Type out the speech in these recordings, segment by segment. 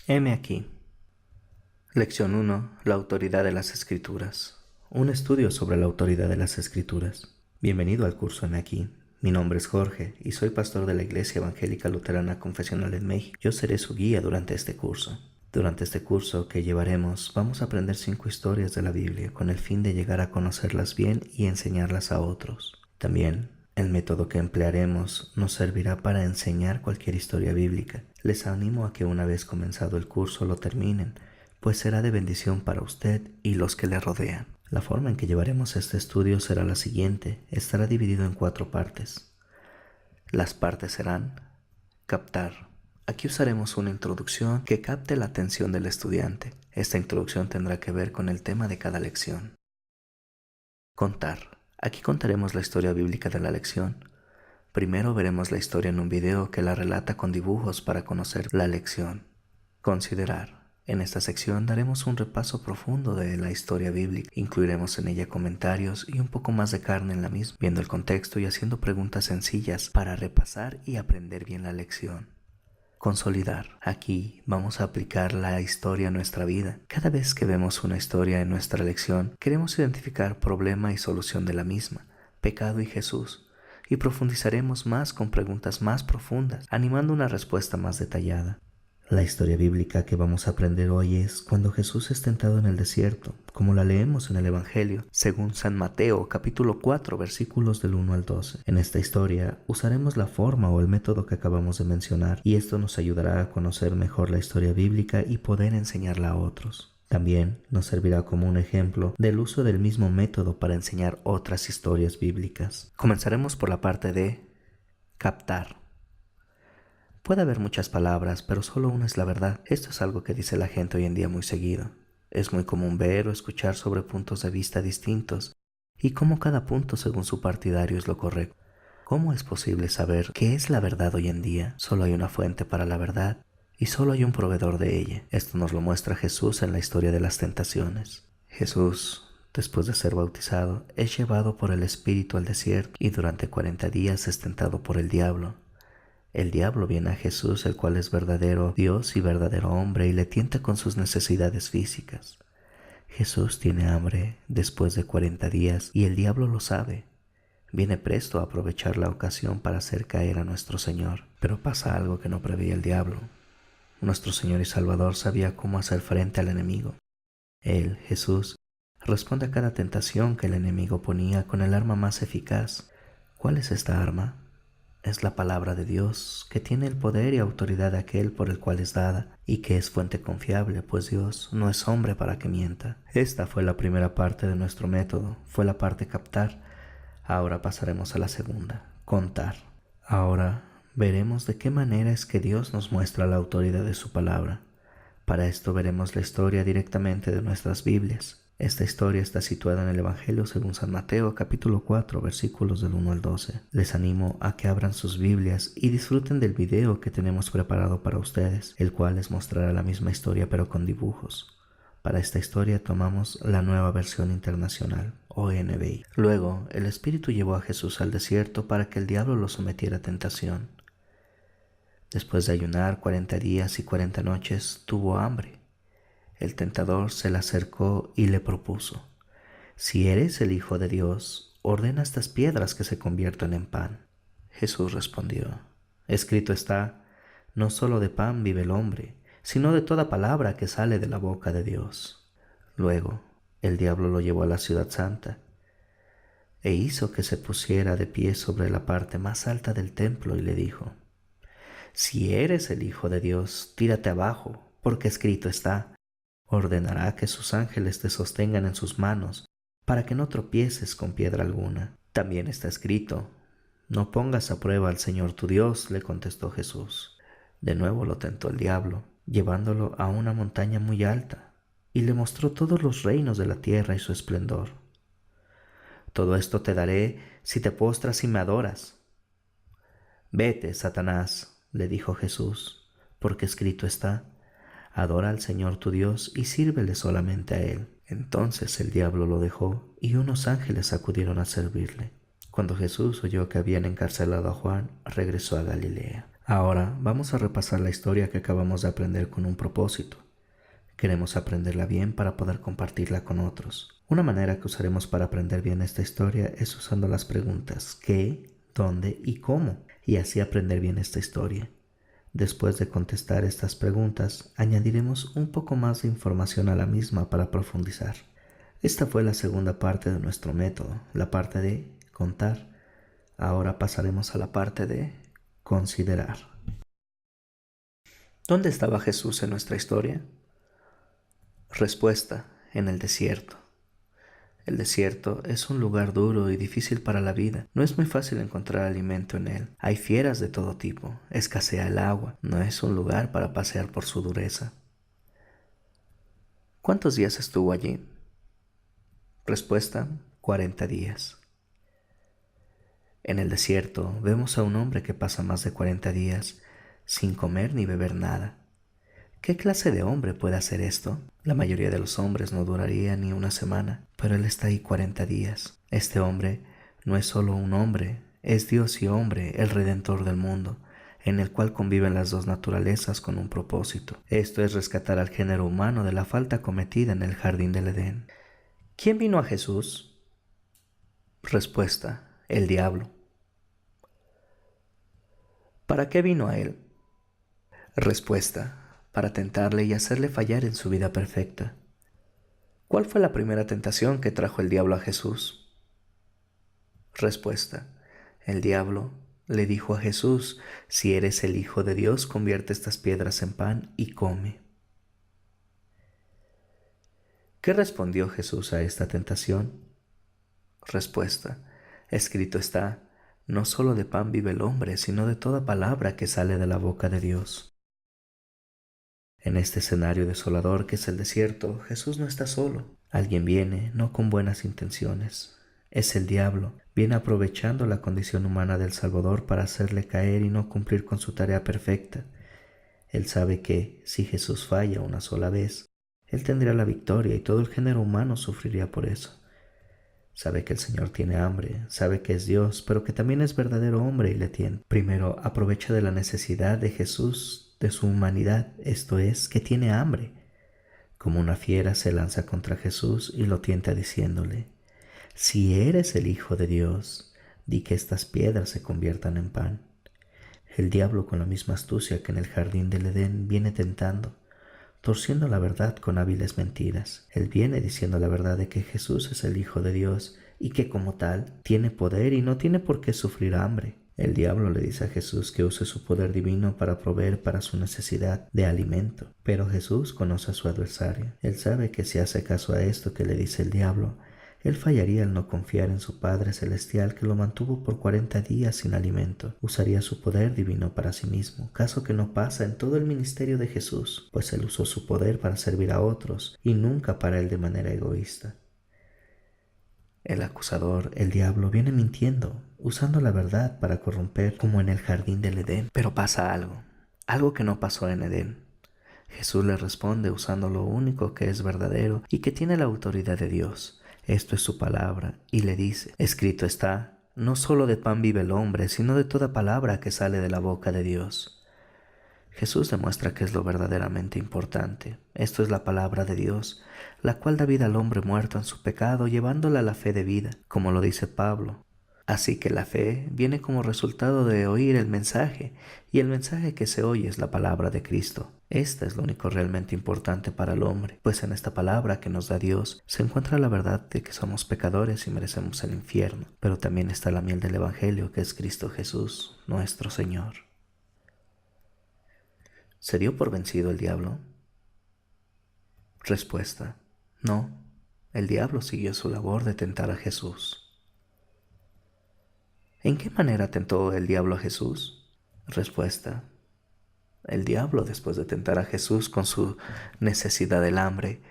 Heme aquí. Lección 1. La autoridad de las Escrituras. Un estudio sobre la autoridad de las Escrituras. Bienvenido al curso Heme aquí. Mi nombre es Jorge y soy pastor de la Iglesia Evangélica Luterana Confesional en México. Yo seré su guía durante este curso. Durante este curso que llevaremos, vamos a aprender 5 historias de la Biblia con el fin de llegar a conocerlas bien y enseñarlas a otros. También, el método que emplearemos nos servirá para enseñar cualquier historia bíblica. Les animo a que una vez comenzado el curso lo terminen, pues será de bendición para usted y los que le rodean. La forma en que llevaremos este estudio será la siguiente. Estará dividido en 4 partes. Las partes serán: captar. Aquí usaremos una introducción que capte la atención del estudiante. Esta introducción tendrá que ver con el tema de cada lección. Contar. Aquí contaremos la historia bíblica de la lección. Primero veremos la historia en un video que la relata con dibujos para conocer la lección. Considerar. En esta sección daremos un repaso profundo de la historia bíblica. Incluiremos en ella comentarios y un poco más de carne en la misma, viendo el contexto y haciendo preguntas sencillas para repasar y aprender bien la lección. Consolidar. Aquí vamos a aplicar la historia a nuestra vida. Cada vez que vemos una historia en nuestra lección, queremos identificar problema y solución de la misma, pecado y Jesús, y profundizaremos más con preguntas más profundas, animando una respuesta más detallada. La historia bíblica que vamos a aprender hoy es cuando Jesús es tentado en el desierto, como la leemos en el Evangelio, según San Mateo, capítulo 4, versículos del 1 al 12. En esta historia usaremos la forma o el método que acabamos de mencionar, y esto nos ayudará a conocer mejor la historia bíblica y poder enseñarla a otros. También nos servirá como un ejemplo del uso del mismo método para enseñar otras historias bíblicas. Comenzaremos por la parte de captar. Puede haber muchas palabras, pero solo una es la verdad. Esto es algo que dice la gente hoy en día muy seguido. Es muy común ver o escuchar sobre puntos de vista distintos y cómo cada punto según su partidario es lo correcto. ¿Cómo es posible saber qué es la verdad hoy en día? Solo hay una fuente para la verdad y solo hay un proveedor de ella. Esto nos lo muestra Jesús en la historia de las tentaciones. Jesús, después de ser bautizado, es llevado por el Espíritu al desierto y durante 40 días es tentado por el diablo. El diablo viene a Jesús, el cual es verdadero Dios y verdadero hombre, y le tienta con sus necesidades físicas. Jesús tiene hambre después de 40 días y el diablo lo sabe. Viene presto a aprovechar la ocasión para hacer caer a nuestro Señor. Pero pasa algo que no preveía el diablo. Nuestro Señor y Salvador sabía cómo hacer frente al enemigo. Él, Jesús, responde a cada tentación que el enemigo ponía con el arma más eficaz. ¿Cuál es esta arma? Es la palabra de Dios, que tiene el poder y autoridad de aquel por el cual es dada, y que es fuente confiable, pues Dios no es hombre para que mienta. Esta fue la primera parte de nuestro método, fue la parte captar. Ahora pasaremos a la segunda, contar. Ahora veremos de qué manera es que Dios nos muestra la autoridad de su palabra. Para esto veremos la historia directamente de nuestras Biblias. Esta historia está situada en el Evangelio según San Mateo, capítulo 4, versículos del 1 al 12. Les animo a que abran sus Biblias y disfruten del video que tenemos preparado para ustedes, el cual les mostrará la misma historia pero con dibujos. Para esta historia tomamos la Nueva Versión Internacional, o NBI. Luego, el Espíritu llevó a Jesús al desierto para que el diablo lo sometiera a tentación. Después de ayunar 40 días y 40 noches, tuvo hambre. El tentador se le acercó y le propuso: «Si eres el Hijo de Dios, ordena estas piedras que se conviertan en pan». Jesús respondió: «Escrito está, no solo de pan vive el hombre, sino de toda palabra que sale de la boca de Dios». Luego, el diablo lo llevó a la ciudad santa e hizo que se pusiera de pie sobre la parte más alta del templo y le dijo: «Si eres el Hijo de Dios, tírate abajo, porque escrito está, ordenará que sus ángeles te sostengan en sus manos, para que no tropieces con piedra alguna». También está escrito: «No pongas a prueba al Señor tu Dios», le contestó Jesús. De nuevo lo tentó el diablo, llevándolo a una montaña muy alta, y le mostró todos los reinos de la tierra y su esplendor. «Todo esto te daré si te postras y me adoras». «Vete, Satanás», le dijo Jesús, porque escrito está: «Adora al Señor tu Dios y sírvele solamente a Él». Entonces el diablo lo dejó y unos ángeles acudieron a servirle. Cuando Jesús oyó que habían encarcelado a Juan, regresó a Galilea. Ahora vamos a repasar la historia que acabamos de aprender con un propósito. Queremos aprenderla bien para poder compartirla con otros. Una manera que usaremos para aprender bien esta historia es usando las preguntas ¿qué?, ¿dónde? Y ¿cómo? Y así aprender bien esta historia. Después de contestar estas preguntas, añadiremos un poco más de información a la misma para profundizar. Esta fue la segunda parte de nuestro método, la parte de contar. Ahora pasaremos a la parte de considerar. ¿Dónde estaba Jesús en nuestra historia? Respuesta: en el desierto. El desierto es un lugar duro y difícil para la vida. No es muy fácil encontrar alimento en él. Hay fieras de todo tipo. Escasea el agua. No es un lugar para pasear por su dureza. ¿Cuántos días estuvo allí? Respuesta: 40 días. En el desierto vemos a un hombre que pasa más de 40 días sin comer ni beber nada. ¿Qué clase de hombre puede hacer esto? La mayoría de los hombres no duraría ni una semana, pero él está ahí 40 días. Este hombre no es solo un hombre, es Dios y hombre, el Redentor del mundo, en el cual conviven las dos naturalezas con un propósito. Esto es rescatar al género humano de la falta cometida en el jardín del Edén. ¿Quién vino a Jesús? Respuesta: el diablo. ¿Para qué vino a él? Respuesta: para tentarle y hacerle fallar en su vida perfecta. ¿Cuál fue la primera tentación que trajo el diablo a Jesús? Respuesta: el diablo le dijo a Jesús: si eres el Hijo de Dios, convierte estas piedras en pan y come. ¿Qué respondió Jesús a esta tentación? Respuesta: escrito está, no solo de pan vive el hombre, sino de toda palabra que sale de la boca de Dios. En este escenario desolador que es el desierto, Jesús no está solo. Alguien viene, no con buenas intenciones. Es el diablo. Viene aprovechando la condición humana del Salvador para hacerle caer y no cumplir con su tarea perfecta. Él sabe que, si Jesús falla una sola vez, él tendría la victoria y todo el género humano sufriría por eso. Sabe que el Señor tiene hambre, sabe que es Dios, pero que también es verdadero hombre y le tiene. Primero, aprovecha de la necesidad de Jesús, de su humanidad, esto es, que tiene hambre. Como una fiera se lanza contra Jesús y lo tienta diciéndole: si eres el Hijo de Dios, di que estas piedras se conviertan en pan. El diablo, con la misma astucia que en el jardín del Edén, viene tentando, torciendo la verdad con hábiles mentiras. Él viene diciendo la verdad de que Jesús es el Hijo de Dios y que como tal tiene poder y no tiene por qué sufrir hambre. El diablo le dice a Jesús que use su poder divino para proveer para su necesidad de alimento. Pero Jesús conoce a su adversario. Él sabe que si hace caso a esto que le dice el diablo, él fallaría al no confiar en su Padre Celestial que lo mantuvo por 40 días sin alimento. Usaría su poder divino para sí mismo, caso que no pasa en todo el ministerio de Jesús, pues él usó su poder para servir a otros y nunca para él de manera egoísta. El acusador, el diablo, viene mintiendo, usando la verdad para corromper, como en el jardín del Edén. Pero pasa algo que no pasó en Edén. Jesús le responde usando lo único que es verdadero y que tiene la autoridad de Dios. Esto es su palabra, y le dice: escrito está, no solo de pan vive el hombre, sino de toda palabra que sale de la boca de Dios. Jesús demuestra que es lo verdaderamente importante. Esto es la palabra de Dios, la cual da vida al hombre muerto en su pecado, llevándola a la fe de vida, como lo dice Pablo. Así que la fe viene como resultado de oír el mensaje, y el mensaje que se oye es la palabra de Cristo. Esta es lo único realmente importante para el hombre, pues en esta palabra que nos da Dios se encuentra la verdad de que somos pecadores y merecemos el infierno, pero también está la miel del Evangelio, que es Cristo Jesús, nuestro Señor. ¿Se dio por vencido el diablo? Respuesta: no, el diablo siguió su labor de tentar a Jesús. ¿En qué manera tentó el diablo a Jesús? Respuesta: el diablo, después de tentar a Jesús con su necesidad del hambre,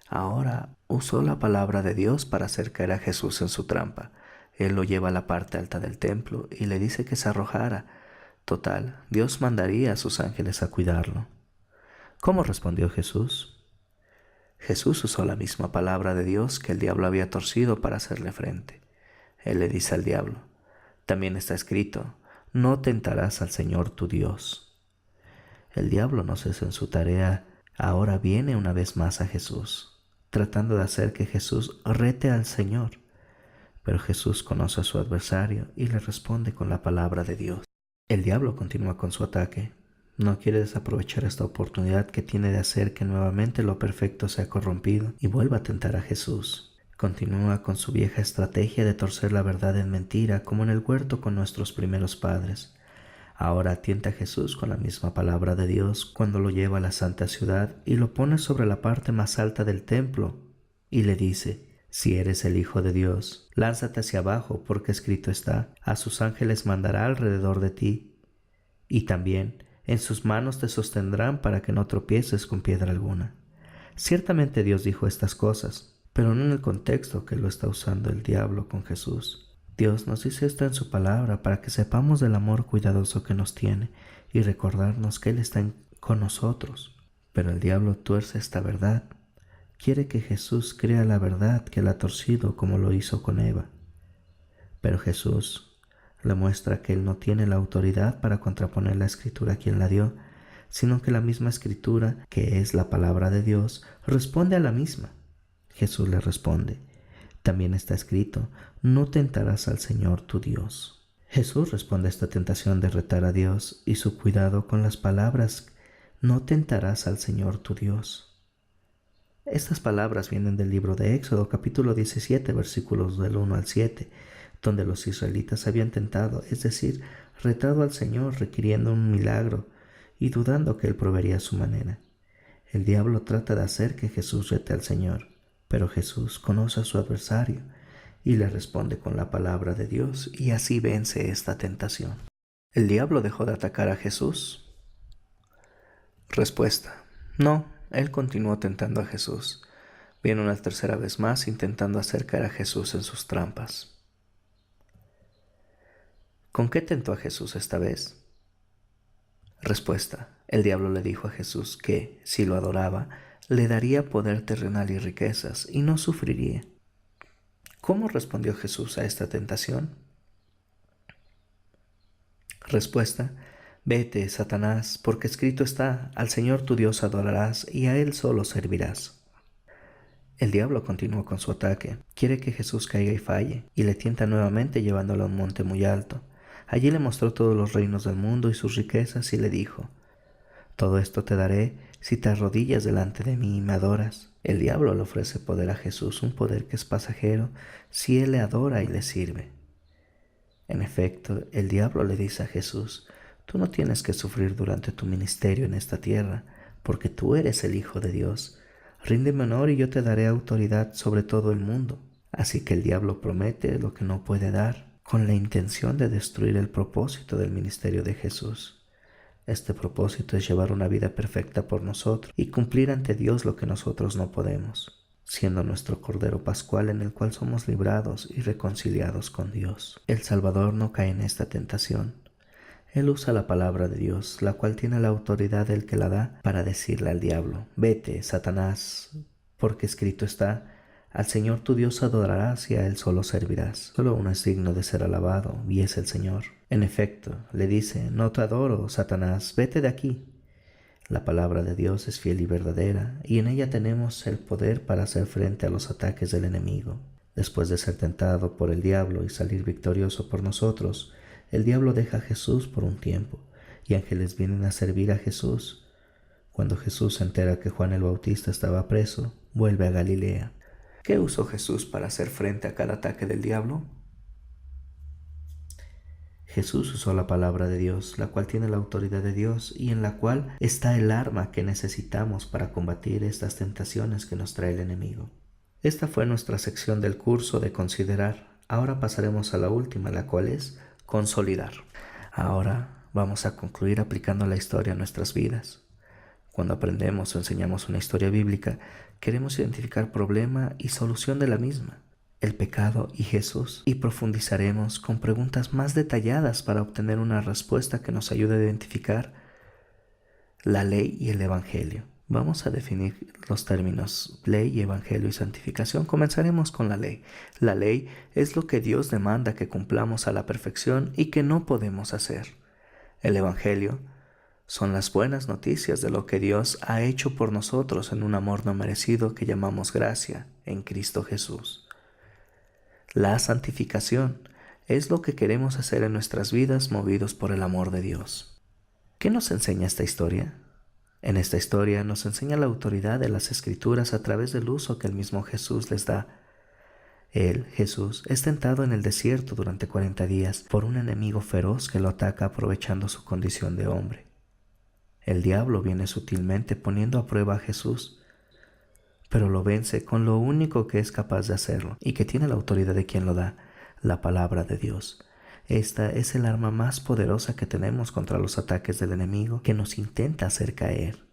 ahora usó la palabra de Dios para hacer caer a Jesús en su trampa. Él lo lleva a la parte alta del templo y le dice que se arrojara. Total, Dios mandaría a sus ángeles a cuidarlo. ¿Cómo respondió Jesús? Jesús usó la misma palabra de Dios que el diablo había torcido para hacerle frente. Él le dice al diablo: también está escrito, no tentarás al Señor tu Dios. El diablo no cesa en su tarea, ahora viene una vez más a Jesús, tratando de hacer que Jesús rete al Señor. Pero Jesús conoce a su adversario y le responde con la palabra de Dios. El diablo continúa con su ataque. No quiere desaprovechar esta oportunidad que tiene de hacer que nuevamente lo perfecto sea corrompido y vuelva a tentar a Jesús. Continúa con su vieja estrategia de torcer la verdad en mentira, como en el huerto con nuestros primeros padres. Ahora tienta a Jesús con la misma palabra de Dios cuando lo lleva a la santa ciudad y lo pone sobre la parte más alta del templo y le dice: si eres el Hijo de Dios, lánzate hacia abajo, porque escrito está: a sus ángeles mandará alrededor de ti, y también en sus manos te sostendrán para que no tropieces con piedra alguna. Ciertamente Dios dijo estas cosas, pero no en el contexto que lo está usando el diablo con Jesús. Dios nos dice esto en su palabra para que sepamos del amor cuidadoso que nos tiene y recordarnos que Él está con nosotros. Pero el diablo tuerce esta verdad. Quiere que Jesús crea la verdad que Él ha torcido, como lo hizo con Eva. Pero Jesús le muestra que Él no tiene la autoridad para contraponer la Escritura a quien la dio, sino que la misma Escritura, que es la palabra de Dios, responde a la misma. Jesús le responde: también está escrito: no tentarás al Señor tu Dios. Jesús responde a esta tentación de retar a Dios y su cuidado con las palabras: no tentarás al Señor tu Dios. Estas palabras vienen del libro de Éxodo, capítulo 17, versículos del 1 al 7, donde los israelitas habían tentado, es decir, retado al Señor requiriendo un milagro y dudando que Él proveería a su manera. El diablo trata de hacer que Jesús rete al Señor, pero Jesús conoce a su adversario y le responde con la palabra de Dios, y así vence esta tentación. ¿El diablo dejó de atacar a Jesús? Respuesta: no, él continuó tentando a Jesús. Viene una tercera vez más intentando hacer caer a Jesús en sus trampas. ¿Con qué tentó a Jesús esta vez? Respuesta: el diablo le dijo a Jesús que, si lo adoraba, le daría poder terrenal y riquezas, y no sufriría. ¿Cómo respondió Jesús a esta tentación? Respuesta: vete, Satanás, porque escrito está: al Señor tu Dios adorarás y a Él solo servirás. El diablo continuó con su ataque. Quiere que Jesús caiga y falle, y le tienta nuevamente llevándolo a un monte muy alto. Allí le mostró todos los reinos del mundo y sus riquezas y le dijo: todo esto te daré si te arrodillas delante de mí y me adoras. El diablo le ofrece poder a Jesús, un poder que es pasajero, si Él le adora y le sirve. En efecto, el diablo le dice a Jesús: tú no tienes que sufrir durante tu ministerio en esta tierra, porque tú eres el Hijo de Dios. Ríndeme honor y yo te daré autoridad sobre todo el mundo. Así que el diablo promete lo que no puede dar, con la intención de destruir el propósito del ministerio de Jesús. Este propósito es llevar una vida perfecta por nosotros y cumplir ante Dios lo que nosotros no podemos, siendo nuestro Cordero Pascual en el cual somos librados y reconciliados con Dios. El Salvador no cae en esta tentación. Él usa la palabra de Dios, la cual tiene la autoridad del que la da, para decirle al diablo: vete, Satanás, porque escrito está: al Señor tu Dios adorarás y a Él solo servirás. Solo uno es digno de ser alabado, y es el Señor. En efecto, le dice: no te adoro, Satanás, vete de aquí. La palabra de Dios es fiel y verdadera, y en ella tenemos el poder para hacer frente a los ataques del enemigo. Después de ser tentado por el diablo y salir victorioso por nosotros, el diablo deja a Jesús por un tiempo, y ángeles vienen a servir a Jesús. Cuando Jesús se entera que Juan el Bautista estaba preso, vuelve a Galilea. ¿Qué usó Jesús para hacer frente a cada ataque del diablo? Jesús usó la palabra de Dios, la cual tiene la autoridad de Dios y en la cual está el arma que necesitamos para combatir estas tentaciones que nos trae el enemigo. Esta fue nuestra sección del curso de considerar. Ahora pasaremos a la última, la cual es consolidar. Ahora vamos a concluir aplicando la historia a nuestras vidas. Cuando aprendemos o enseñamos una historia bíblica, queremos identificar problema y solución de la misma, el pecado y Jesús, y profundizaremos con preguntas más detalladas para obtener una respuesta que nos ayude a identificar la ley y el Evangelio. Vamos a definir los términos ley, evangelio y santificación. Comenzaremos con la ley. La ley es lo que Dios demanda que cumplamos a la perfección y que no podemos hacer. El evangelio son las buenas noticias de lo que Dios ha hecho por nosotros en un amor no merecido que llamamos gracia en Cristo Jesús. La santificación es lo que queremos hacer en nuestras vidas movidos por el amor de Dios. ¿Qué nos enseña esta historia? En esta historia nos enseña la autoridad de las Escrituras a través del uso que el mismo Jesús les da. Él, Jesús, es tentado en el desierto durante 40 días por un enemigo feroz que lo ataca aprovechando su condición de hombre. El diablo viene sutilmente poniendo a prueba a Jesús, pero lo vence con lo único que es capaz de hacerlo y que tiene la autoridad de quien lo da, la palabra de Dios. Esta es el arma más poderosa que tenemos contra los ataques del enemigo que nos intenta hacer caer.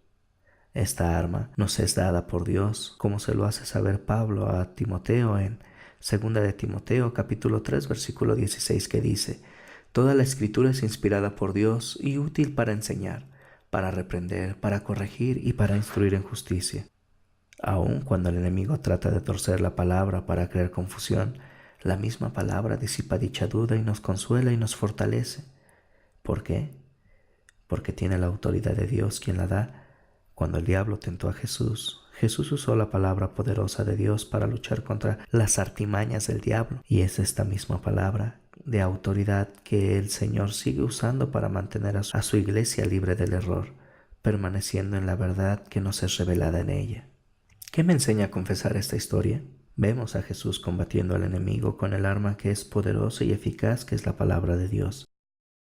Esta arma nos es dada por Dios, como se lo hace saber Pablo a Timoteo en 2 de Timoteo capítulo 3 versículo 16, que dice: Toda la escritura es inspirada por Dios y útil para enseñar, para reprender, para corregir y para instruir en justicia. Aun cuando el enemigo trata de torcer la palabra para crear confusión, la misma palabra disipa dicha duda y nos consuela y nos fortalece. ¿Por qué? Porque tiene la autoridad de Dios quien la da. Cuando el diablo tentó a Jesús, Jesús usó la palabra poderosa de Dios para luchar contra las artimañas del diablo. Y es esta misma palabra de autoridad que el Señor sigue usando para mantener a su iglesia libre del error, permaneciendo en la verdad que nos es revelada en ella. ¿Qué me enseña a confesar esta historia? Vemos a Jesús combatiendo al enemigo con el arma que es poderosa y eficaz, que es la palabra de Dios.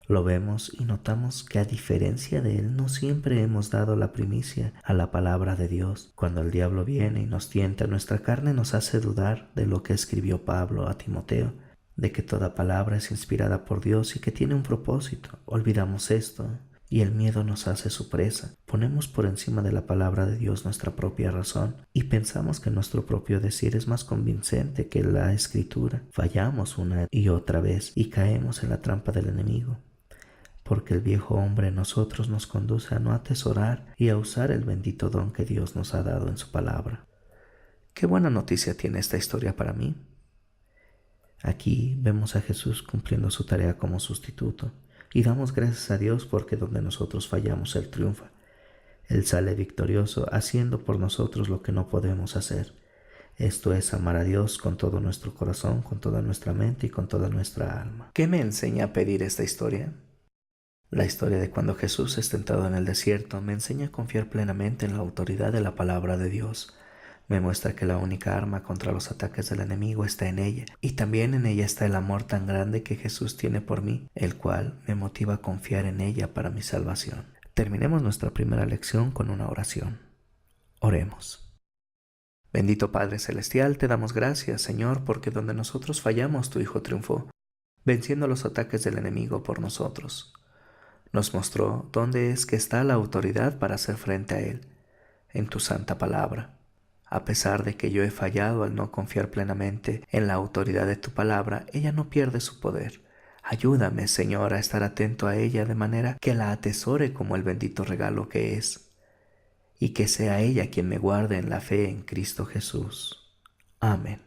Lo vemos y notamos que, a diferencia de él, no siempre hemos dado la primicia a la palabra de Dios. Cuando el diablo viene y nos tienta, nuestra carne nos hace dudar de lo que escribió Pablo a Timoteo, de que toda palabra es inspirada por Dios y que tiene un propósito. Olvidamos esto y el miedo nos hace su presa. Ponemos por encima de la palabra de Dios nuestra propia razón y pensamos que nuestro propio decir es más convincente que la Escritura. Fallamos una y otra vez y caemos en la trampa del enemigo, porque el viejo hombre en nosotros nos conduce a no atesorar y a usar el bendito don que Dios nos ha dado en su palabra. Qué buena noticia tiene esta historia para mí. Aquí vemos a Jesús cumpliendo su tarea como sustituto y damos gracias a Dios porque donde nosotros fallamos, Él triunfa. Él sale victorioso haciendo por nosotros lo que no podemos hacer. Esto es amar a Dios con todo nuestro corazón, con toda nuestra mente y con toda nuestra alma. ¿Qué me enseña a pedir esta historia? La historia de cuando Jesús es tentado en el desierto me enseña a confiar plenamente en la autoridad de la palabra de Dios. Me muestra que la única arma contra los ataques del enemigo está en ella, y también en ella está el amor tan grande que Jesús tiene por mí, el cual me motiva a confiar en ella para mi salvación. Terminemos nuestra primera lección con una oración. Oremos. Bendito Padre Celestial, te damos gracias, Señor, porque donde nosotros fallamos, tu Hijo triunfó, venciendo los ataques del enemigo por nosotros. Nos mostró dónde es que está la autoridad para hacer frente a él, en tu santa palabra. A pesar de que yo he fallado al no confiar plenamente en la autoridad de tu palabra, ella no pierde su poder. Ayúdame, Señor, a estar atento a ella de manera que la atesore como el bendito regalo que es, y que sea ella quien me guarde en la fe en Cristo Jesús. Amén.